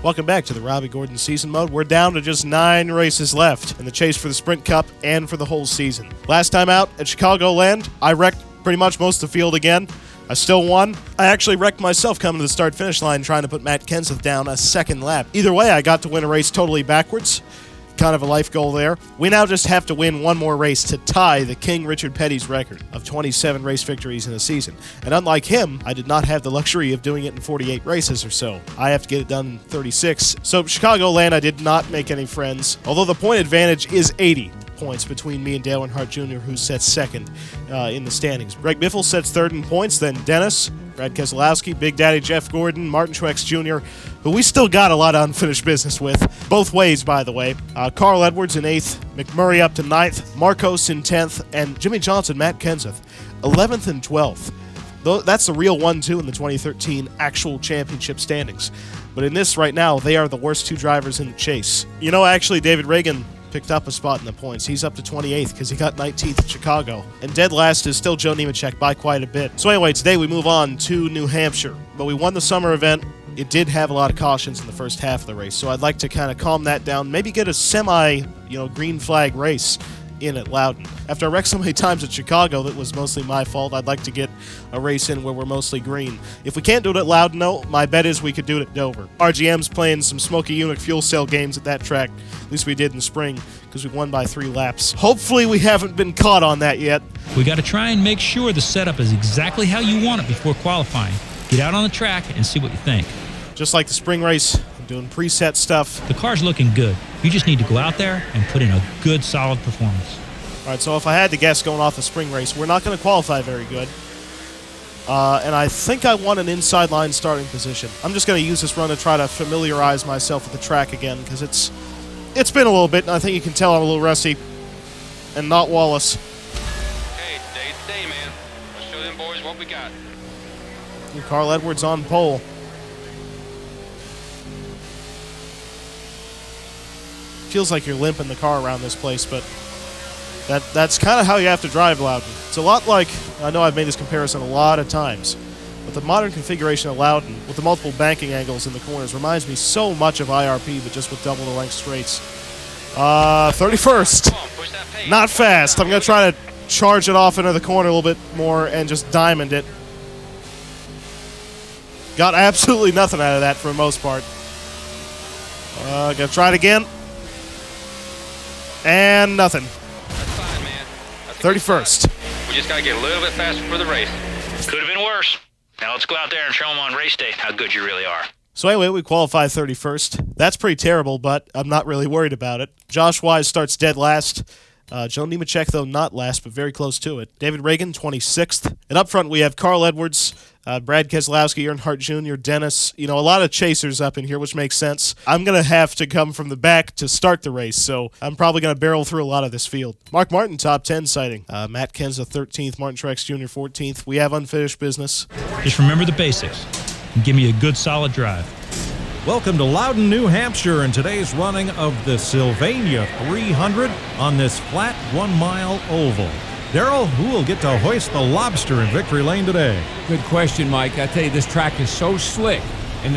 Welcome back to the Robby Gordon season mode. We're down to just 9 races left in the chase for the Sprint Cup and for the whole season. Last time out at Chicagoland, I wrecked pretty much most of the field again. I still won. I actually wrecked myself coming to the start-finish line trying to put Matt Kenseth down a second lap. Either way, I got to win a race totally backwards. Kind of a life goal there. We now just have to win one more race to tie the King Richard Petty's record of 27 race victories in a season. And unlike him, I did not have the luxury of doing it in 48 races or so. I have to get it done in 36. So Chicagoland, I did not make any friends, although the point advantage is 80 points between me and Dale Earnhardt Jr., who sets second in the standings. Greg Biffle sets third in points, then Dennis, Brad Keselowski, Big Daddy Jeff Gordon, Martin Truex Jr., who we still got a lot of unfinished business with, both ways, by the way. Carl Edwards in 8th, McMurray up to 9th, Marcos in 10th, and Jimmy Johnson, Matt Kenseth, 11th and 12th. That's the real 1-2 in the 2013 actual championship standings. But in this right now, they are the worst 2 drivers in the chase. You know, actually, David Reagan picked up a spot in the points. He's up to 28th because he got 19th at Chicago. And dead last is still Joe Nemechek by quite a bit. So anyway, today we move on to New Hampshire. But we won the summer event. It did have a lot of cautions in the first half of the race, so I'd like to kind of calm that down, maybe get a green flag race in at Loudon. After I wrecked so many times at Chicago that was mostly my fault, I'd like to get a race in where we're mostly green. If we can't do it at Loudon, though, my bet is we could do it at Dover. RGM's playing some Smoky Eunuch fuel cell games at that track, at least we did in the spring, because we won by 3 laps. Hopefully we haven't been caught on that yet. We got to try and make sure the setup is exactly how you want it before qualifying. Get out on the track and see what you think. Just like the spring race, I'm doing preset stuff. The car's looking good. You just need to go out there and put in a good, solid performance. All right, so if I had to guess going off the spring race, we're not going to qualify very good. And I think I want an inside line starting position. I'm just going to use this run to try to familiarize myself with the track again, because it's been a little bit, and I think you can tell I'm a little rusty. And not Wallace. Hey, day to day, man. Let's show them boys what we got. And Carl Edwards on pole. Feels like you're limping the car around this place, but that's kind of how you have to drive Loudon. It's a lot like, I know I've made this comparison a lot of times, but the modern configuration of Loudon with the multiple banking angles in the corners reminds me so much of IRP, but just with double the length straights. 31st. Not fast. I'm going to try to charge it off into the corner a little bit more and just diamond it. Got absolutely nothing out of that for the most part. Going to try it again. And nothing. That's fine, man. 31st. We just got to get a little bit faster for the race. Could have been worse. Now let's go out there and show them on race day how good you really are. So anyway, we qualify 31st. That's pretty terrible, but I'm not really worried about it. Josh Wise starts dead last. Joe Nemechek, though, not last, but very close to it. David Reagan, 26th. And up front, we have Carl Edwards, Brad Keselowski, Earnhardt Jr., Dennis. You know, a lot of chasers up in here, which makes sense. I'm going to have to come from the back to start the race, so I'm probably going to barrel through a lot of this field. Mark Martin, top 10 sighting. Matt Kenseth, 13th. Martin Truex Jr., 14th. We have unfinished business. Just remember the basics and give me a good, solid drive. Welcome to Loudon, New Hampshire, and today's running of the Sylvania 300 on this flat 1-mile oval. Darrell, who will get to hoist the lobster in victory lane today? Good question, Mike. I tell you, this track is so slick, and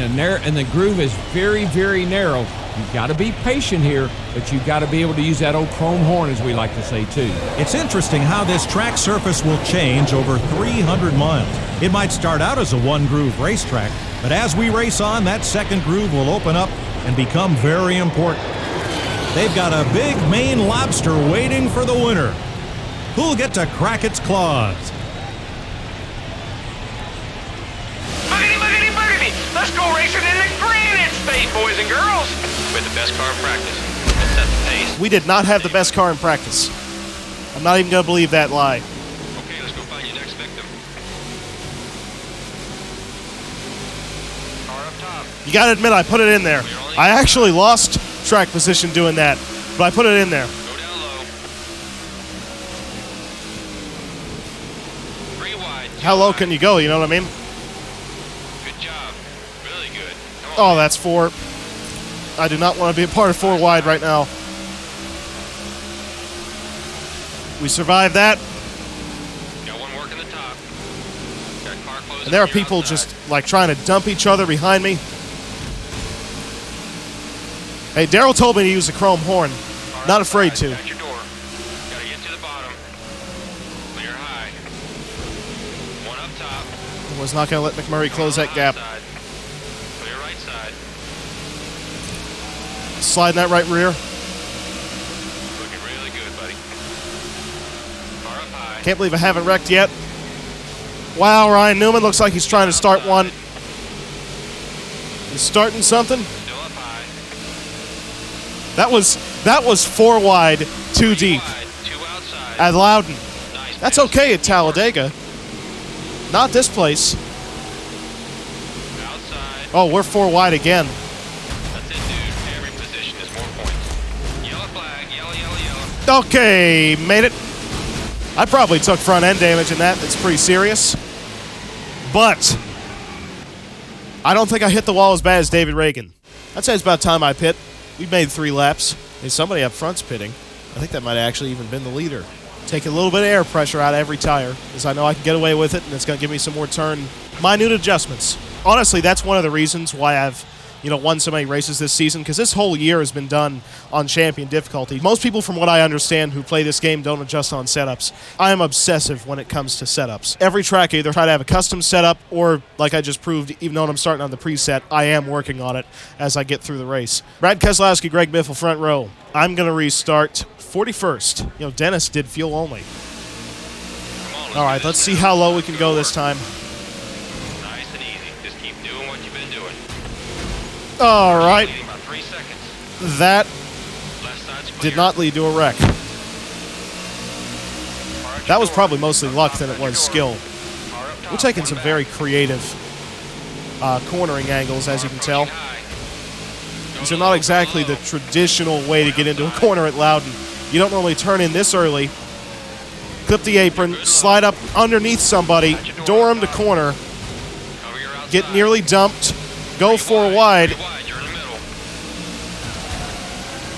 the groove is very, very narrow. You've got to be patient here, but you've got to be able to use that old chrome horn, as we like to say, too. It's interesting how this track surface will change over 300 miles. It might start out as a one-groove racetrack, but as we race on, that second groove will open up and become very important. They've got a big Maine lobster waiting for the winner. Who'll get to crack its claws? Boogity, boogity, boogity! Let's go racing in the Granite State, boys and girls! With the best car in practice. Let's set the pace. We did not have the best car in practice. I'm not even going to believe that lie. Okay, let's go find your next victim. Car up top. You got to admit, I put it in there. I actually lost track position doing that, but I put it in there. Go down low. 3 wide. How low can you go, you know what I mean? Good job. Really good. Come on. Oh, that's 4. I do not want to be a part of 4 wide right now. We survived that. Got one working the top. Got car closing And there are on your people outside. just like trying to dump each other behind me. Hey, Daryl told me to use the chrome horn. Not afraid to. At your door. Gotta get to the bottom. Clear high. One up top. Was not going to let McMurray close that gap. Side. Clear right side. Sliding that right rear. Looking really good, buddy. Car up high. Can't believe I haven't wrecked yet. Wow, Ryan Newman looks like he's trying to start one. He's starting something. Still up high. That was 4 wide, 2 deep Wide, 2 outside. at Loudon. Nice That's pass. okay at Talladega. Not this place. Outside. Oh, we're 4 wide again. That's it, dude. Every position is more points. Yellow flag. Yellow, yellow, yellow. Okay, made it. I probably took front end damage in that. That's pretty serious. But I don't think I hit the wall as bad as David Reagan. I'd say it's about time I pit. We've made 3 laps. There's somebody up front's pitting. I think that might have actually even been the leader. Take a little bit of air pressure out of every tire, because I know I can get away with it, and it's going to give me some more turn. Minute adjustments. Honestly, that's one of the reasons why I've won so many races this season, because this whole year has been done on champion difficulty. Most people, from what I understand, who play this game don't adjust on setups. I am obsessive when it comes to setups. Every track I either try to have a custom setup, or, like I just proved, even though I'm starting on the preset, I am working on it as I get through the race. Brad Keselowski, Greg Biffle, front row. I'm going to restart 41st. Dennis did fuel only. All right, let's see how low we can go this time. Nice and easy. Just keep doing what you've been doing. All right, Leading by 3 seconds. that Left side's clear. did not lead to a wreck. Car at your That was door. probably mostly Up luck top than at it your was door. skill. Car up top, We're taking one some back. very creative cornering angles, as you can tell. Approaching high. These are not exactly the traditional way to get into a corner at Loudon. You don't normally turn in this early, clip the apron, slide up underneath somebody, door him to corner, Cover your outside. get nearly dumped, go 4 wide, You're in the middle.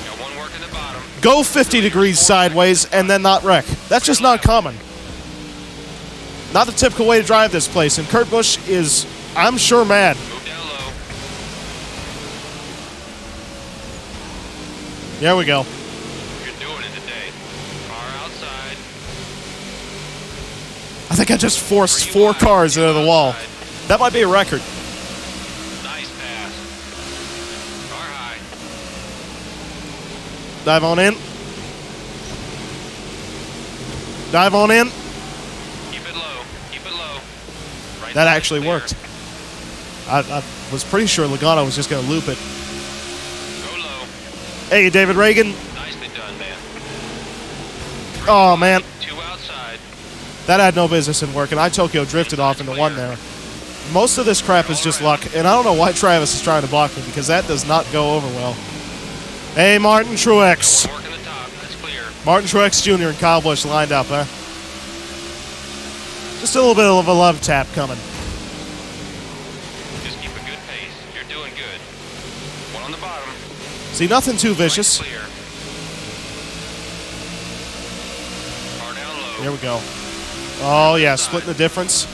Got one working the bottom. go 50 degrees sideways, and then not wreck. That's just not common. Not the typical way to drive this place, and Kurt Busch is, I'm sure, mad. Move down low. There we go. You're doing it today. Car outside. I think I just forced 4 cars into the wall. That might be a record. Nice pass. Car high. Dive on in. Dive on in. Keep it low. Keep it low. Right That side actually clear. worked. I was pretty sure Logano was just going to loop it. Go low. Hey, David Reagan. Nicely done, man. Oh, man. 2 outside. That had no business in working. I Tokyo drifted off into 1 there. Most of this crap is just luck, and I don't know why Travis is trying to block me, because that does not go over well. Hey, Martin Truex. One working the top. That's clear. Martin Truex Jr. and Kyle Busch lined up, huh? Just a little bit of a love tap coming. Just keep a good pace. You're doing good. One on the bottom. See, nothing too vicious. Clear. Car down low. Here we go. Oh, yeah, splitting the difference.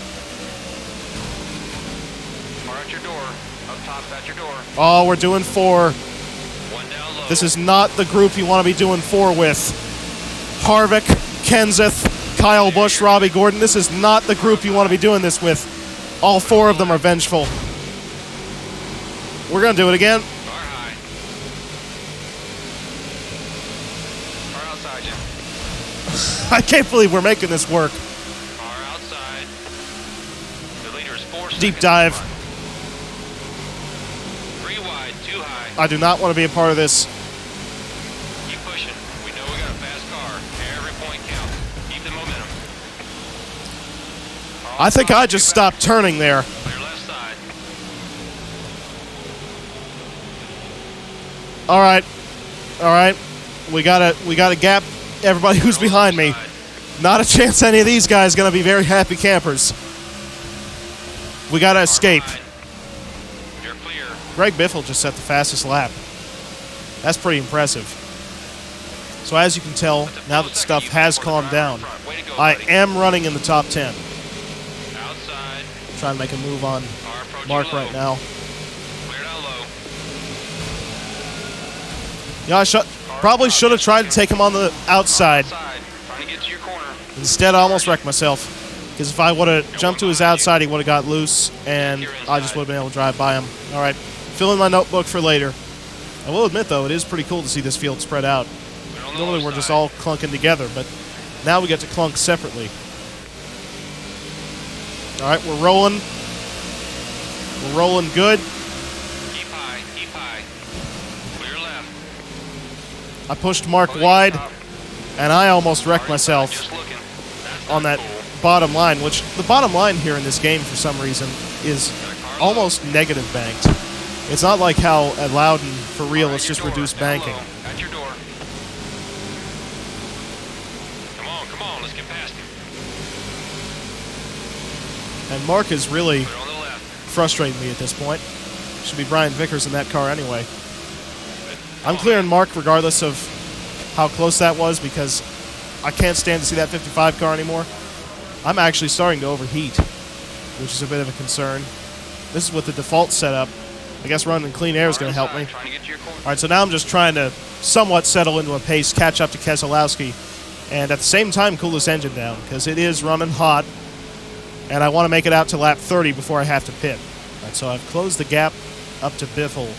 Car at your door. Up top at your door. Oh, we're doing 4. One down low. This is not the group you want to be doing 4 with. Harvick, Kenseth, Kyle Busch, Robby Gordon. This is not the group you want to be doing this with. All 4 of them are vengeful. We're going to do it again. Car high. Car outside you. I can't believe we're making this work. Car outside. The leader is 4 Deep seconds dive. apart. 3 wide, 2 high. I do not want to be a part of this. Keep pushing. We know we got a fast car. Every point counts. Keep the momentum. I think I just stopped turning there. Clear left side. All right. All right. We got to gap everybody who's behind me. Not a chance any of these guys going to be very happy campers. We got to escape. You're clear. Greg Biffle just set the fastest lap. That's pretty impressive. So as you can tell, now that stuff has calmed down, I am running in the top 10. Outside. Trying to make a move on Car approaching Mark low. right now. Clear down low. Yeah, I probably should have tried to take him on the outside. Trying to get to your corner. Instead, I almost wrecked myself. Because if I would have jumped to his outside, he would have got loose, and I just would have been able to drive by him. All right, fill in my notebook for later. I will admit, though, it is pretty cool to see this field spread out. Normally, we're just all clunking together, but now we get to clunk separately. All right, we're rolling. We're rolling good. Keep high, keep high. Clear left. I pushed Mark wide, and I almost wrecked myself Just looking. That's on that bottom line, which the bottom line here in this game, for some reason, is almost negative banked. It's not like how at Loudon, for real, it's just reduced banking. At your door. Come on, let's get past him. And Mark is really Put it on the left. frustrating me at this point. Should be Brian Vickers in that car anyway. I'm clearing Mark regardless of how close that was because I can't stand to see that 55 car anymore. I'm actually starting to overheat, which is a bit of a concern. This is with the default setup. I guess running clean air is going to help me. Trying to get to your corner. All right, so now I'm just trying to somewhat settle into a pace, catch up to Keselowski, and at the same time cool this engine down because it is running hot, and I want to make it out to lap 30 before I have to pit. All right, so I've closed the gap up to Biffle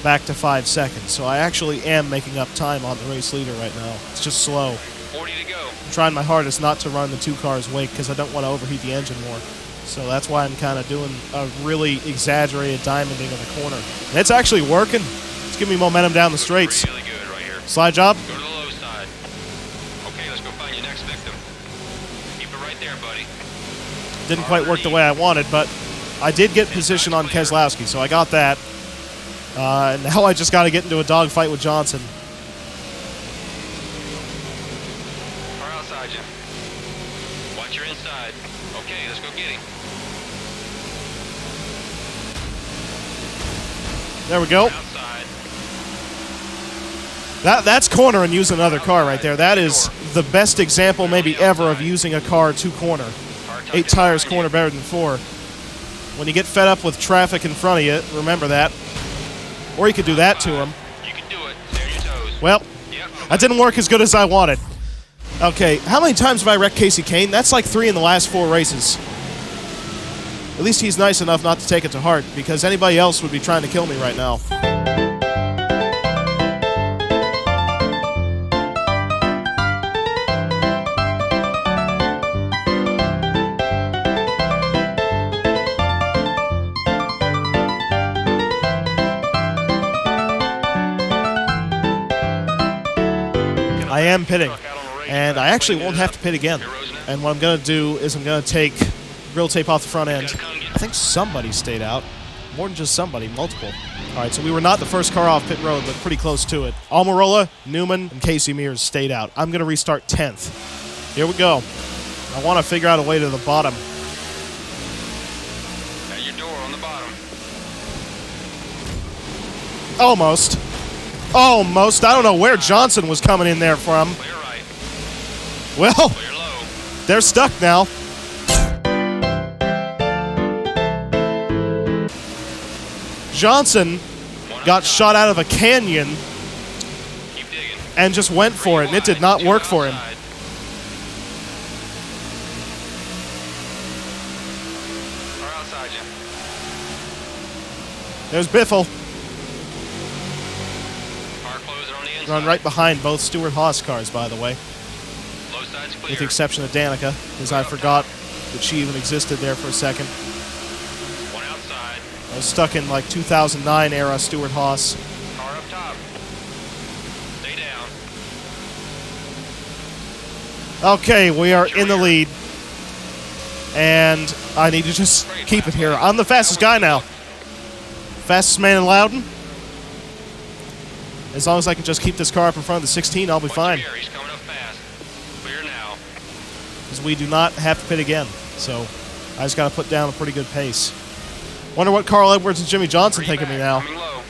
back to 5 seconds, so I actually am making up time on the race leader right now. It's just slow. 40 to go. I'm trying my hardest not to run the 2 cars' wake because I don't want to overheat the engine more. So that's why I'm kind of doing a really exaggerated diamonding of the corner. And it's actually working. It's giving me momentum down the straights. Really good right here. Slide job. Go to the low side. Okay, let's go find your next victim. Keep it right there, buddy. Didn't quite work the way I wanted, but I did get position on Keselowski, so I got that. And now I just got to get into a dogfight with Johnson. Car outside you. Watch your inside. Okay, let's go get him. There we go. Outside. That's corner and using another car right there. That is the best example maybe ever of using a car to corner. 8 tires corner better than 4. When you get fed up with traffic in front of you, remember that. Or you could do that to him. You can do it. Stay on your toes. Well, Yep. that didn't work as good as I wanted. Okay, how many times have I wrecked Casey Kane? That's like 3 in the last 4 races. At least he's nice enough not to take it to heart, because anybody else would be trying to kill me right now. I am pitting, and I actually won't have to pit again. And what I'm going to do is I'm going to take grill tape off the front end. I think somebody stayed out. More than just somebody, multiple. All right, so we were not the first car off pit road, but pretty close to it. Almirola, Newman, and Casey Mears stayed out. I'm going to restart 10th. Here we go. I want to figure out a way to the bottom. At your door on the bottom. Almost. Almost. I don't know where Johnson was coming in there from. Clear right. Well, Clear low. they're stuck now. Johnson got shot out of a canyon Keep digging. and just went for it, and it did not work for him. Car outside you. There's Biffle, Car closing on the inside. run right behind both Stewart Haas cars, by the way, Low side's clear. with the exception of Danica, because I forgot that she even existed there for a second. One outside. I was stuck in like 2009 era Stewart Haas. Car up top. Stay down. Okay, we are in the lead, and I need to just keep it here. I'm the fastest guy now. Fastest man in Loudon. As long as I can just keep this car up in front of the 16, I'll be fine. Watch your gear, he's coming up fast. Clear now. Because we do not have to pit again. So I just got to put down a pretty good pace. Wonder what Carl Edwards and Jimmy Johnson think of me now. Coming low.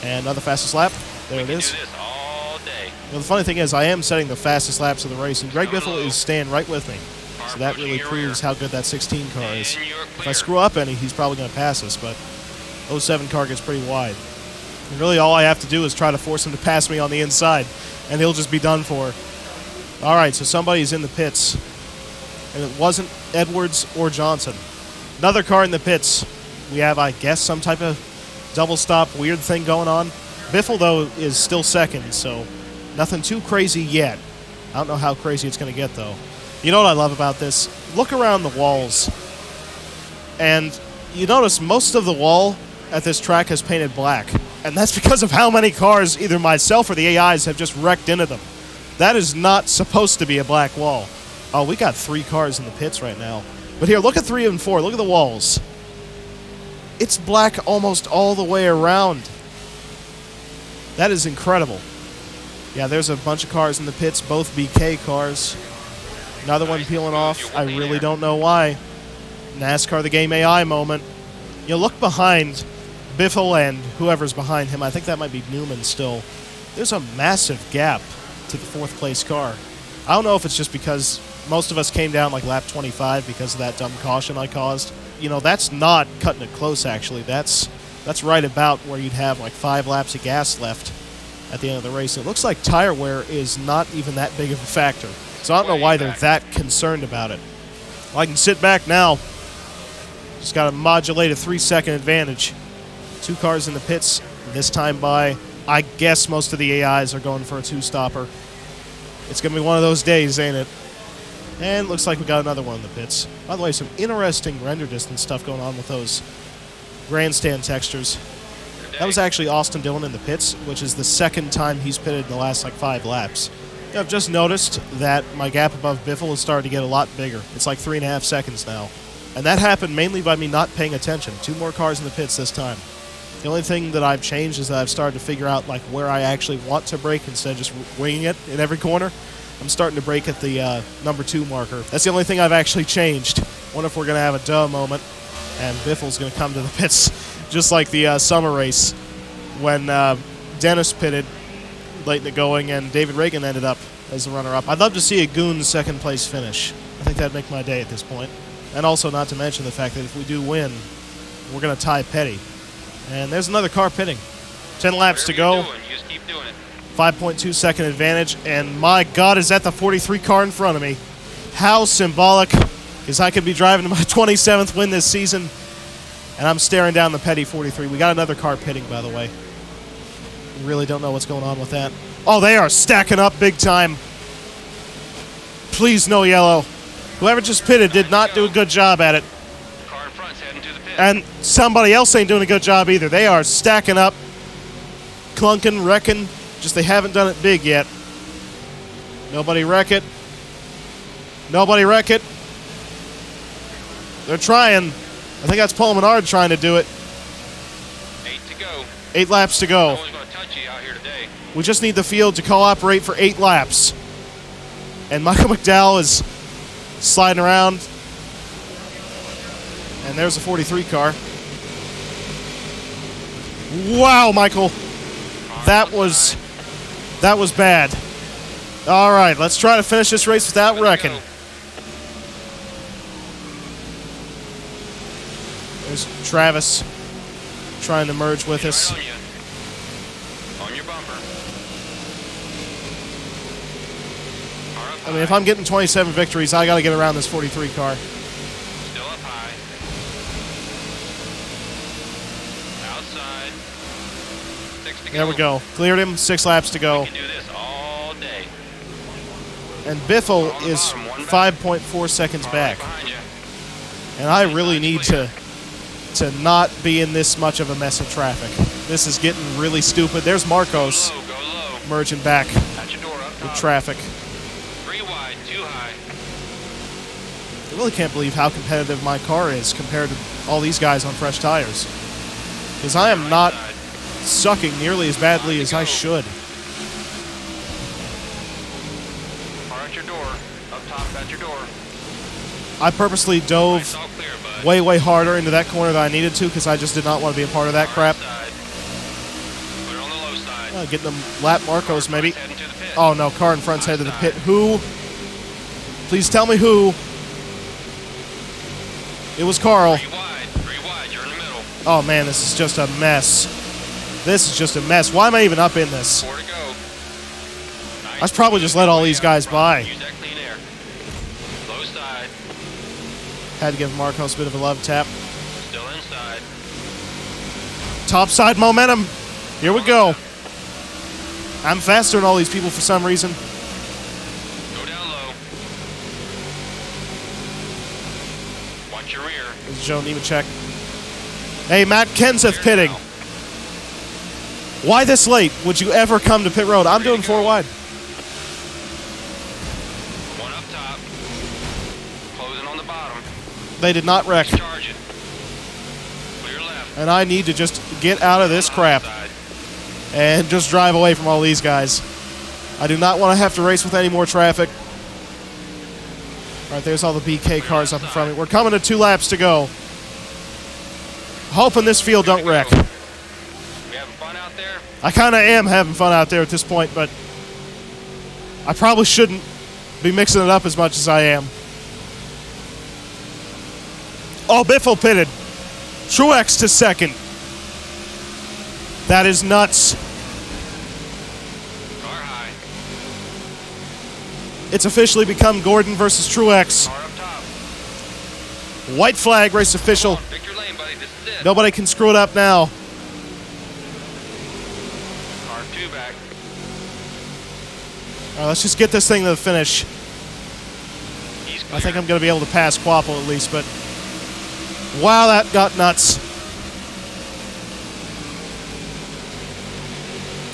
And another fastest lap. There We it can is. do this all day. Well, the funny thing is, I am setting the fastest laps of the race, and Greg Biffle is staying right with me. So that really proves how good that 16 car is. And you're If I clear. screw up any, he's probably going to pass us, but 07 car gets pretty wide. Really, all I have to do is try to force him to pass me on the inside, and he'll just be done for. All right, so somebody's in the pits, and it wasn't Edwards or Johnson. Another car in the pits. We have, I guess, some type of double stop weird thing going on. Biffle, though, is still second, so nothing too crazy yet. I don't know how crazy it's going to get, though. You know what I love about this? Look around the walls, and you notice most of the wall at this track is painted black, and that's because of how many cars either myself or the AIs have just wrecked into them. That is not supposed to be a black wall. Oh, we got 3 cars in the pits right now. But here, look at 3 and 4. Look at the walls. It's black almost all the way around. That is incredible. Yeah, there's a bunch of cars in the pits, both BK cars. Another one peeling off. I really don't know why. NASCAR the game AI moment. You look behind Biffle and whoever's behind him. I think that might be Newman still. There's a massive gap to the 4th place car. I don't know if it's just because most of us came down like lap 25 because of that dumb caution I caused. You know, that's not cutting it close, actually. That's right about where you'd have like 5 laps of gas left at the end of the race. It looks like tire wear is not even that big of a factor. So I don't know why they're that concerned about it. Well, I can sit back now. Just got to modulate a 3-second advantage. 2 cars in the pits, this time by, I guess most of the AIs are going for a 2-stopper. It's going to be one of those days, ain't it? And looks like we got another one in the pits. By the way, some interesting render distance stuff going on with those grandstand textures. That was actually Austin Dillon in the pits, which is the 2nd time he's pitted in the last like 5 laps. I've just noticed that my gap above Biffle has started to get a lot bigger. It's like 3.5 seconds now. And that happened mainly by me not paying attention. 2 more cars in the pits this time. The only thing that I've changed is that I've started to figure out like where I actually want to brake instead of just winging it in every corner. I'm starting to brake at the number 2 marker. That's the only thing I've actually changed. Wonder if we're going to have a duh moment. And Biffle's going to come to the pits just like the summer race when Dennis pitted late in the going and David Reagan ended up as the runner-up. I'd love to see a Goon 2nd place finish. I think that'd make my day at this point. And also not to mention the fact that if we do win, we're going to tie Petty. And there's another car pitting. 10 laps to go. You just keep doing it. 5.2 second advantage. And my God, is that the 43 car in front of me? How symbolic, because I could be driving to my 27th win this season. And I'm staring down the Petty 43. We got another car pitting, by the way. We really don't know what's going on with that. Oh, they are stacking up big time. Please, no yellow. Whoever just pitted did not do a good job at it. Car in front's heading to the pit. And somebody else ain't doing a good job either. They are stacking up, clunking, wrecking. Just they haven't done it big yet. Nobody wreck it. Nobody wreck it. They're trying. I think that's Paul Menard trying to do it. 8 to go. 8 laps to go. No one's going to touch you out here today. We just need the field to cooperate for 8 laps. And Michael McDowell is sliding around. And there's a 43 car. Wow, Michael. That was bad. All right, let's try to finish this race without wrecking. There's Travis trying to merge with us. Right on your bumper. I mean, if I'm getting 27 victories, I got to get around this 43 car. Still up high. Outside. 6 to go. There we go. Cleared him. 6 laps to go. We can do this all day. And Biffle is 5.4 seconds back. Behind you. And I really need to not be in this much of a mess of traffic. This is getting really stupid. There's Marcos Go low. merging back At your door up with top. traffic. 3 wide, 2 high. I really can't believe how competitive my car is compared to all these guys on fresh tires. Because I am not sucking nearly as badly as I should. Car at your door. Up top at your door. I purposely It's dove all clear, bud. way harder into that corner than I needed to because I just did not want to be a part of that crap. Side. Put it on the low side. Getting them lap Marcos maybe. Heading to the pit. Oh no, car in front's headed to the pit. Who? Please tell me who. It was Carl. 3 wide, you're in the middle. Oh man, this is just a mess. This is just a mess. Why am I even up in this? 4 to go. I should probably just let all these guys by. Use that clean air. Low side. Had to give Marcos a bit of a love tap. Still inside. Top side momentum. Here we go. I'm faster than all these people for some reason. Go down low. Watch your rear. This is Joe Nemechek. Hey, Matt Kenseth pitting. Why this late? Would you ever come to pit road? I'm doing 4 wide. One up top. Closing on the bottom. They did not wreck. Charge it. Clear left. And I need to just get out of this crap Outside. and just drive away from all these guys. I do not want to have to race with any more traffic. All right, there's all the BK cars up in front of me. We're coming to 2 laps to go. Hoping this field don't wreck. We having fun out there? I kind of am having fun out there at this point, but I probably shouldn't be mixing it up as much as I am. Oh, Biffle pitted. Truex to second. That is nuts. Car high. It's officially become Gordon versus Truex. Car up top. White flag, race official. Come on, pick your lane, buddy. This is it. Nobody can screw it up now. Car 2 back. All right, let's just get this thing to the finish. He's I think I'm going to be able to pass Quapple at least, but wow, that got nuts.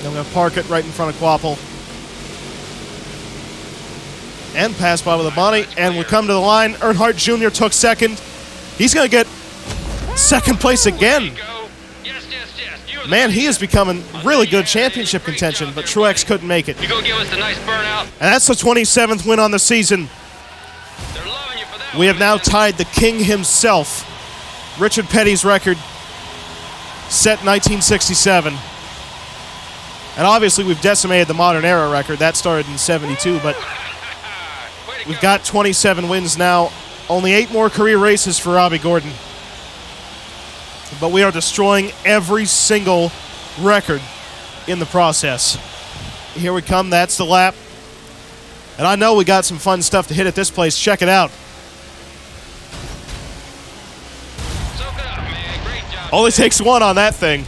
I'm going to park it right in front of Quapple. And pass by with a bunny, and we come to the line. Earnhardt Jr. took second. He's going to get second place again. Go. Yes, yes, yes. You are the Man, he is best. becoming really good championship contention, but Truex couldn't make it. You go give us a nice burnout. And that's the 27th win on the season. They're loving you for that. We have one, now man. tied the king himself, Richard Petty's record, set in 1967. And obviously we've decimated the modern era record. That started in 72, but Way to we've go. got 27 wins now. Only 8 more career races for Robby Gordon. But we are destroying every single record in the process. Here we come. That's the lap. And I know we got some fun stuff to hit at this place. Check it out. Soak it up, man. Great job. Only takes 1 on that thing.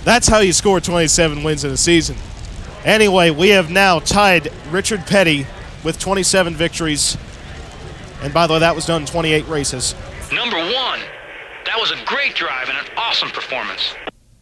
That's how you score 27 wins in a season. Anyway, we have now tied Richard Petty with 27 victories. And by the way, that was done in 28 races. Number 1. That was a great drive and an awesome performance.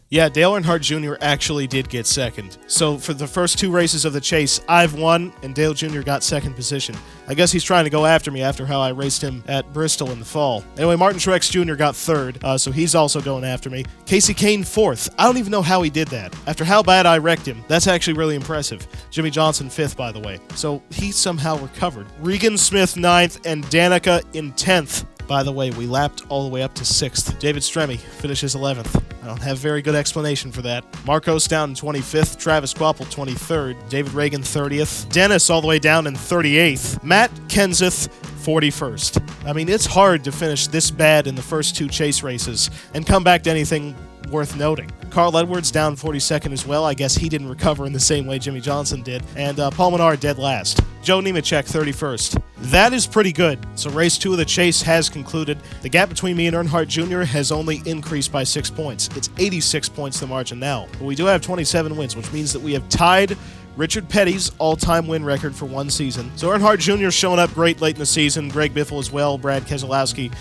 Yeah, Dale Earnhardt Jr. actually did get second. So for the first 2 races of the chase, I've won, and Dale Jr. got second position. I guess he's trying to go after me after how I raced him at Bristol in the fall. Anyway, Martin Truex Jr. got third, so he's also going after me. Casey Kane fourth. I don't even know how he did that. After how bad I wrecked him, that's actually really impressive. Jimmy Johnson fifth, by the way. So he somehow recovered. Regan Smith ninth, and Danica in 10th. By the way, we lapped all the way up to 6th. David Stremme finishes 11th. I don't have very good explanation for that. Marcos down in 25th. Travis Quapple 23rd. David Reagan 30th. Dennis all the way down in 38th. Matt Kenseth 41st. I mean, it's hard to finish this bad in the first 2 chase races and come back to anything worth noting. Carl Edwards down 42nd as well. I guess he didn't recover in the same way Jimmy Johnson did. And Paul Menard dead last. Joe Nemechek 31st. That is pretty good. So race 2 of the chase has concluded. The gap between me and Earnhardt Jr. has only increased by 6 points. It's 86 points the margin now. But we do have 27 wins, which means that we have tied Richard Petty's all-time win record for 1 season. So Earnhardt Jr. showing up great late in the season. Greg Biffle as well. Brad Keselowski.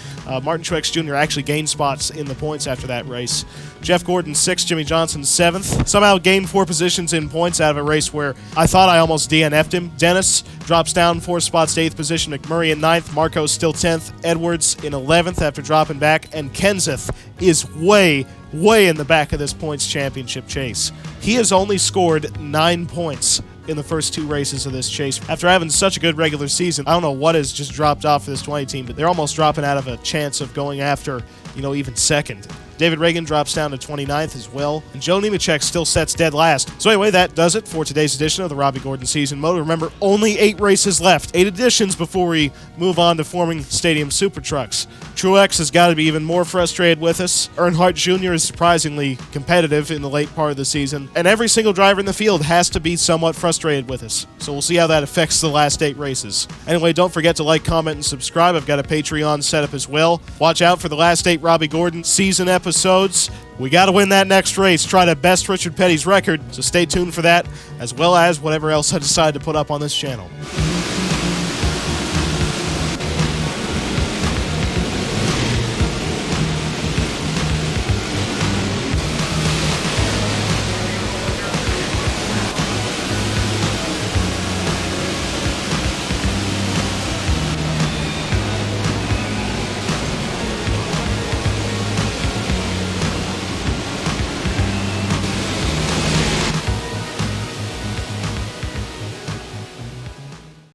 Martin Truex Jr. actually gained spots in the points after that race. Jeff Gordon 6th. Jimmy Johnson 7th. Somehow gained 4 positions in points out of a race where I thought I almost DNF'd him. Dennis drops down 4 spots to 8th position. McMurray in 9th. Marcos still 10th. Edwards in 11th after dropping back. And Kenseth is way in the back of this points championship chase. He has only scored 9 points in the first 2 races of this chase. After having such a good regular season, I don't know what has just dropped off for this 20 team, but they're almost dropping out of a chance of going after, even second. David Reagan drops down to 29th as well, and Joe Nemechek still sets dead last. So anyway, that does it for today's edition of the Robby Gordon Season Mode. Remember, only 8 races left, 8 editions before we move on to forming Stadium Super Trucks. Truex has got to be even more frustrated with us. Earnhardt Jr. is surprisingly competitive in the late part of the season, and every single driver in the field has to be somewhat frustrated with us. So we'll see how that affects the last 8 races. Anyway, don't forget to like, comment, and subscribe. I've got a Patreon set up as well. Watch out for the last 8 Robby Gordon season episodes. We got to win that next race, try to best Richard Petty's record, so stay tuned for that, as well as whatever else I decide to put up on this channel.